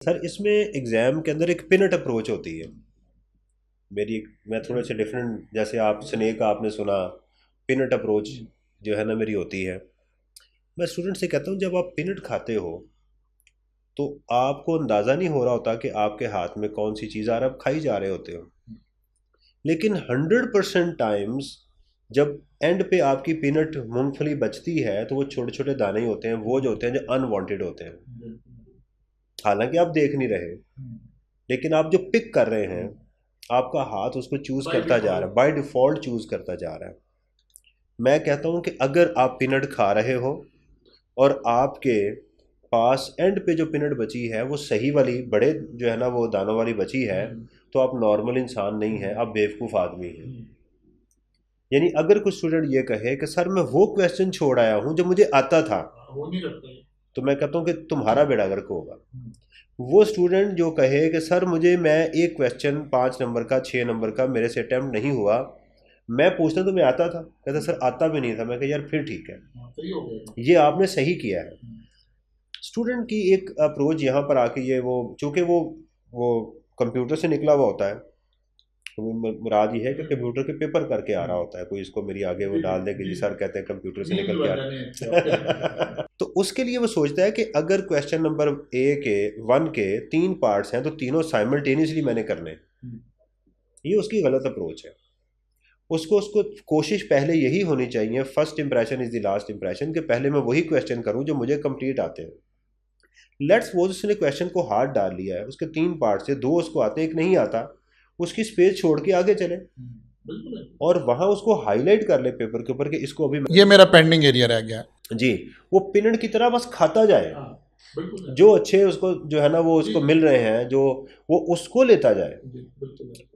Sir इसमें exam के अंदर एक पिनट अप्रोच होती है। मैं थोड़े से डिफरेंट, जैसे आप स्नेक आपने सुना, पिनट अप्रोच जो है ना मेरी होती है। मैं स्टूडेंट से कहता हूँ जब आप पिनट खाते हो तो आपको अंदाज़ा नहीं हो रहा होता कि आपके हाथ में कौन सी चीज़ आ रहा है, आप खाई जा रहे होते हो। लेकिन 100% टाइम्स जब एंड पे आपकी पीनट मूंगफली बचती है तो वो छोटे छोटे दाने ही होते हैं, वो जो होते हैं जो अनवांटेड होते हैं। हालांकि आप देख नहीं रहे, लेकिन आप जो पिक कर रहे हैं आपका हाथ उसको चूज करता जा रहा है, बाय डिफॉल्ट चूज करता जा रहा है। मैं कहता हूं कि अगर आप पीनट खा रहे हो और आपके पास एंड पे जो पीनट बची है वो सही वाली बड़े जो है ना वो दानों वाली बची है, तो आप नॉर्मल इंसान नहीं है, आप बेवकूफ़ आदमी हैं। यानी अगर कुछ स्टूडेंट ये कहे कि सर मैं वो क्वेश्चन छोड़ आया हूँ जो मुझे आता था, हो नहीं सकता है। तो मैं कहता हूँ कि तुम्हारा बेड़ा गर्क होगा। वो स्टूडेंट जो कहे कि सर मैं एक क्वेश्चन 5 नंबर का 6 नंबर का मेरे से अटैम्प्ट नहीं हुआ, मैं पूछता तो मैं आता था, कहता सर आता भी नहीं था, मैं कहा यार फिर ठीक है, सही हो गया। ये आपने सही किया है। स्टूडेंट की एक अप्रोच यहाँ पर आके ये वो, चूँकि वो कंप्यूटर से निकला हुआ होता है, तो वो मुराद ये है कि कंप्यूटर के पेपर करके आ रहा होता है, कोई इसको मेरी आगे वो डाल दे कि जी सर कहते हैं कंप्यूटर से निकल के आ रहा तो उसके लिए वो सोचता है कि अगर क्वेश्चन नंबर वन के 3 पार्ट्स हैं तो तीनों साइमल्टेनियसली मैंने करने हैं। ये उसकी गलत अप्रोच है। उसको उसको कोशिश पहले यही होनी चाहिए, first impression is the last impression, कि पहले मैं वही क्वेश्चन करूं जो मुझे कंप्लीट आते हैं। लेट्स सपोज उसने क्वेश्चन को हार्ड डाल लिया है, उसके 3 पार्ट से 2 उसको आते हैं, एक नहीं आता, उसकी स्पेस छोड़ के आगे चले और वहां उसको हाईलाइट कर ले पेपर के ऊपर कि इसको अभी ये मेरा पेंडिंग एरिया रह गया। जी, वो पिनट की तरह बस खाता जाए। जो अच्छे उसको जो है ना वो उसको मिल रहे हैं, जो वो उसको लेता जाए।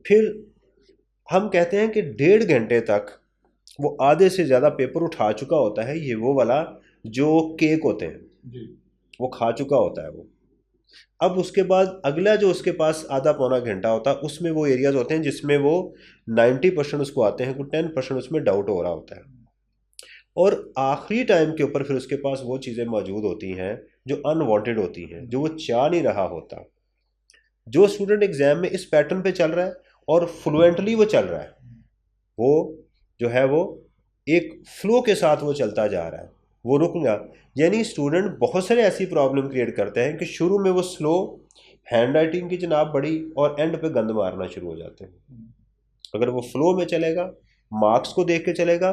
फिर हम कहते हैं कि 1.5 घंटे तक वो आधे से ज़्यादा पेपर उठा चुका होता है, ये वो वाला जो केक होते हैं वो खा चुका होता है वो। अब उसके बाद अगला जो उसके पास आधा पौना घंटा होता है उसमें वो एरियाज होते हैं जिसमें वो 90% उसको आते हैं, कुछ 10% उसमें डाउट हो रहा होता है। और आखिरी टाइम के ऊपर फिर उसके पास वो चीज़ें मौजूद होती हैं जो अनवांटेड होती हैं, जो वो चाह नहीं रहा होता। जो स्टूडेंट एग्जाम में इस पैटर्न पे चल रहा है और फ्लुएंटली वो चल रहा है, वो जो है वो एक फ्लो के साथ वो चलता जा रहा है, वो रुक गया। यानी स्टूडेंट बहुत सारे ऐसी प्रॉब्लम क्रिएट करते हैं कि शुरू में वो स्लो, हैंड राइटिंग की जनाब बड़ी, और एंड पे गंद मारना शुरू हो जाते हैं। अगर वो फ्लो में चलेगा, मार्क्स को देख के चलेगा,